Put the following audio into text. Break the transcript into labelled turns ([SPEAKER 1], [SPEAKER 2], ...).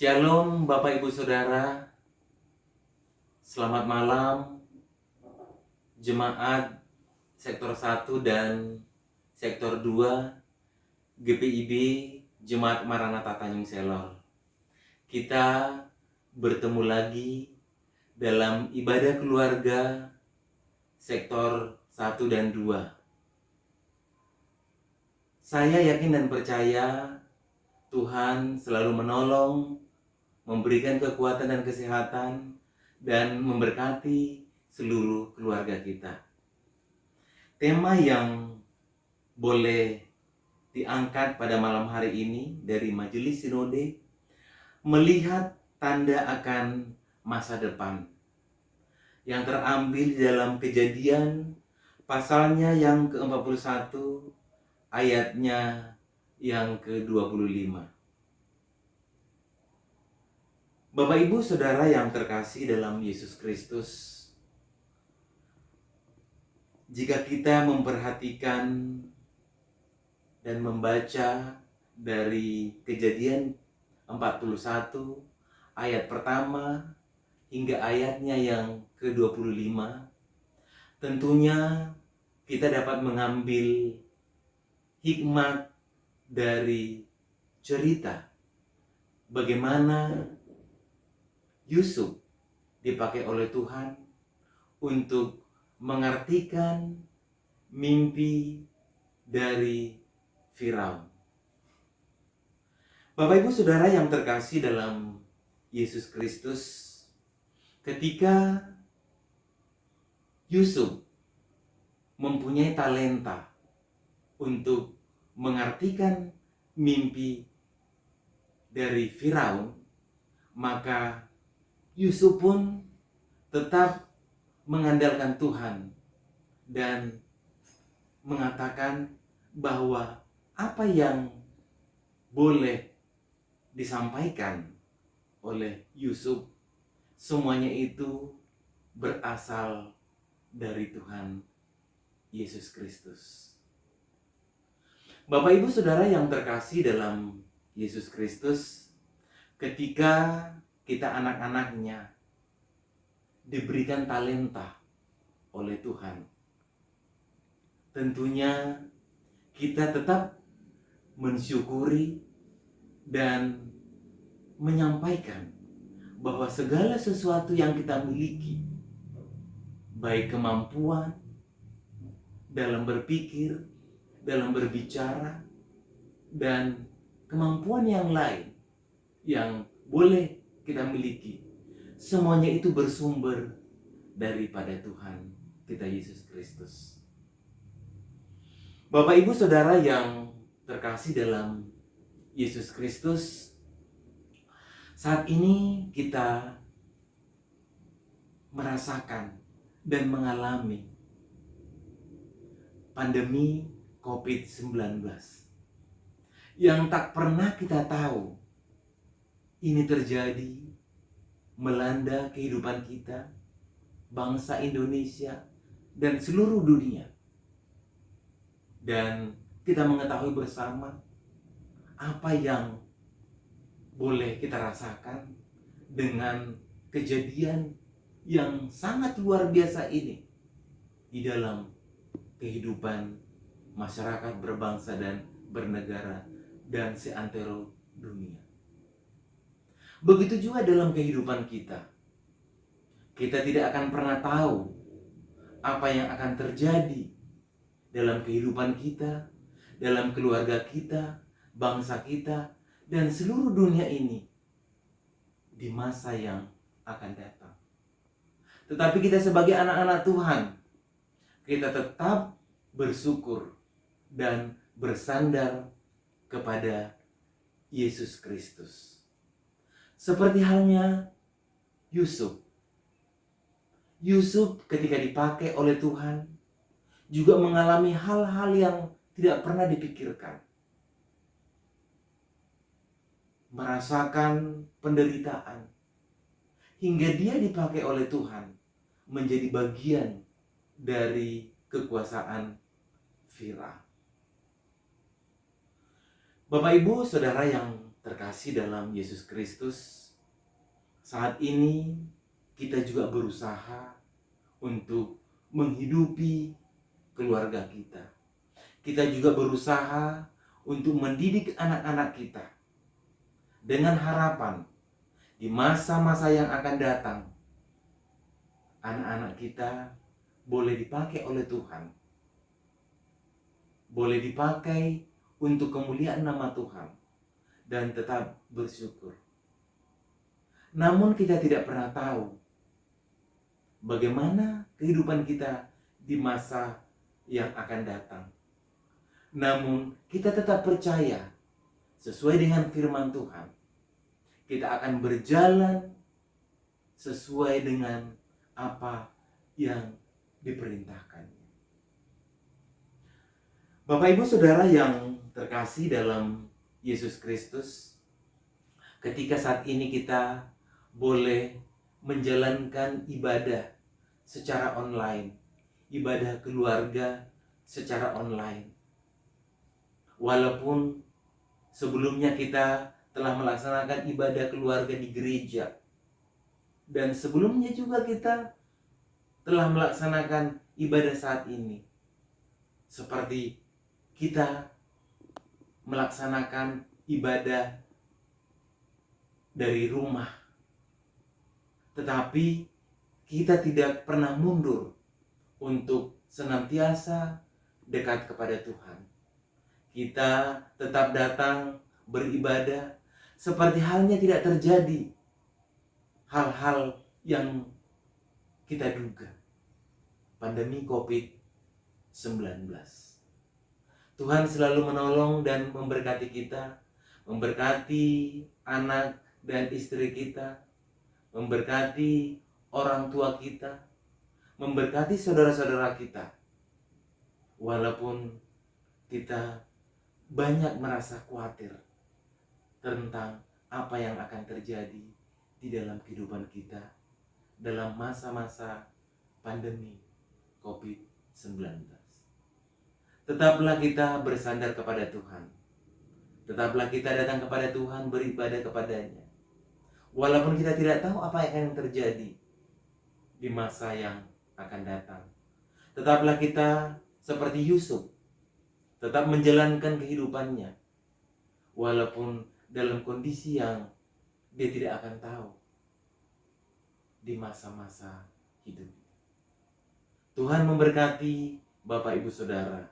[SPEAKER 1] Shalom Bapak Ibu Saudara, selamat malam Jemaat Sektor 1 dan Sektor 2 GPIB Jemaat Maranatha Tanjung Selor. Kita bertemu lagi dalam ibadah keluarga Sektor 1 dan 2. Saya yakin dan percaya Tuhan selalu menolong, memberikan kekuatan dan kesehatan, dan memberkati seluruh keluarga kita. Tema yang boleh diangkat pada malam hari ini dari Majelis Sinode, melihat tanda akan masa depan, yang terambil di dalam Kejadian pasalnya yang ke-41 ayatnya yang ke-25. Bapak Ibu Saudara yang terkasih dalam Yesus Kristus, jika kita memperhatikan dan membaca dari Kejadian 41 ayat pertama hingga ayatnya yang ke-25, tentunya kita dapat mengambil hikmat dari cerita bagaimana Yusuf dipakai oleh Tuhan untuk mengartikan mimpi dari Firaun. Bapak Ibu Saudara yang terkasih dalam Yesus Kristus, ketika Yusuf mempunyai talenta untuk mengartikan mimpi dari Firaun, maka Yusuf pun tetap mengandalkan Tuhan dan mengatakan bahwa apa yang boleh disampaikan oleh Yusuf, semuanya itu berasal dari Tuhan Yesus Kristus. Bapak Ibu Saudara yang terkasih dalam Yesus Kristus, ketika kita anak-anaknya diberikan talenta oleh Tuhan, tentunya kita tetap mensyukuri dan menyampaikan bahwa segala sesuatu yang kita miliki, baik kemampuan dalam berpikir, dalam berbicara, dan kemampuan yang lain yang boleh kita miliki, semuanya itu bersumber daripada Tuhan kita Yesus Kristus. Bapak Ibu Saudara yang terkasih dalam Yesus Kristus, saat ini kita merasakan dan mengalami pandemi COVID-19 yang tak pernah kita tahu ini terjadi melanda kehidupan kita, bangsa Indonesia, dan seluruh dunia. Dan kita mengetahui bersama apa yang boleh kita rasakan dengan kejadian yang sangat luar biasa ini di dalam kehidupan masyarakat berbangsa dan bernegara dan seantero dunia. Begitu juga dalam kehidupan kita. Kita tidak akan pernah tahu apa yang akan terjadi dalam kehidupan kita, dalam keluarga kita, bangsa kita, dan seluruh dunia ini di masa yang akan datang. Tetapi kita sebagai anak-anak Tuhan, kita tetap bersyukur dan bersandar kepada Yesus Kristus. Seperti halnya Yusuf. Yusuf ketika dipakai oleh Tuhan juga mengalami hal-hal yang tidak pernah dipikirkan. Merasakan penderitaan hingga dia dipakai oleh Tuhan menjadi bagian dari kekuasaan Firaun. Bapak Ibu Saudara yang terkasih dalam Yesus Kristus, saat ini kita juga berusaha untuk menghidupi keluarga kita. Kita juga berusaha untuk mendidik anak-anak kita dengan harapan di masa-masa yang akan datang, anak-anak kita boleh dipakai oleh Tuhan, boleh dipakai untuk kemuliaan nama Tuhan, dan tetap bersyukur. Namun kita tidak pernah tahu bagaimana kehidupan kita di masa yang akan datang. Namun kita tetap percaya sesuai dengan firman Tuhan, kita akan berjalan sesuai dengan apa yang diperintahkan. Bapak Ibu Saudara yang terkasih dalam Yesus Kristus, ketika saat ini kita boleh menjalankan ibadah secara online, ibadah keluarga secara online. Walaupun sebelumnya kita telah melaksanakan ibadah keluarga di gereja, dan sebelumnya juga kita telah melaksanakan ibadah saat ini, seperti kita melaksanakan ibadah dari rumah. Tetapi kita tidak pernah mundur untuk senantiasa dekat kepada Tuhan. Kita tetap datang beribadah seperti halnya tidak terjadi hal-hal yang kita duga. Pandemi COVID-19. Tuhan selalu menolong dan memberkati kita, memberkati anak dan istri kita, memberkati orang tua kita, memberkati saudara-saudara kita. Walaupun kita banyak merasa khawatir tentang apa yang akan terjadi di dalam kehidupan kita dalam masa-masa pandemi COVID-19. Tetaplah kita bersandar kepada Tuhan. Tetaplah kita datang kepada Tuhan, beribadah kepadanya. Walaupun kita tidak tahu apa yang akan terjadi di masa yang akan datang. Tetaplah kita seperti Yusuf, tetap menjalankan kehidupannya. Walaupun dalam kondisi yang dia tidak akan tahu di masa-masa hidup. Tuhan memberkati Bapak Ibu Saudara.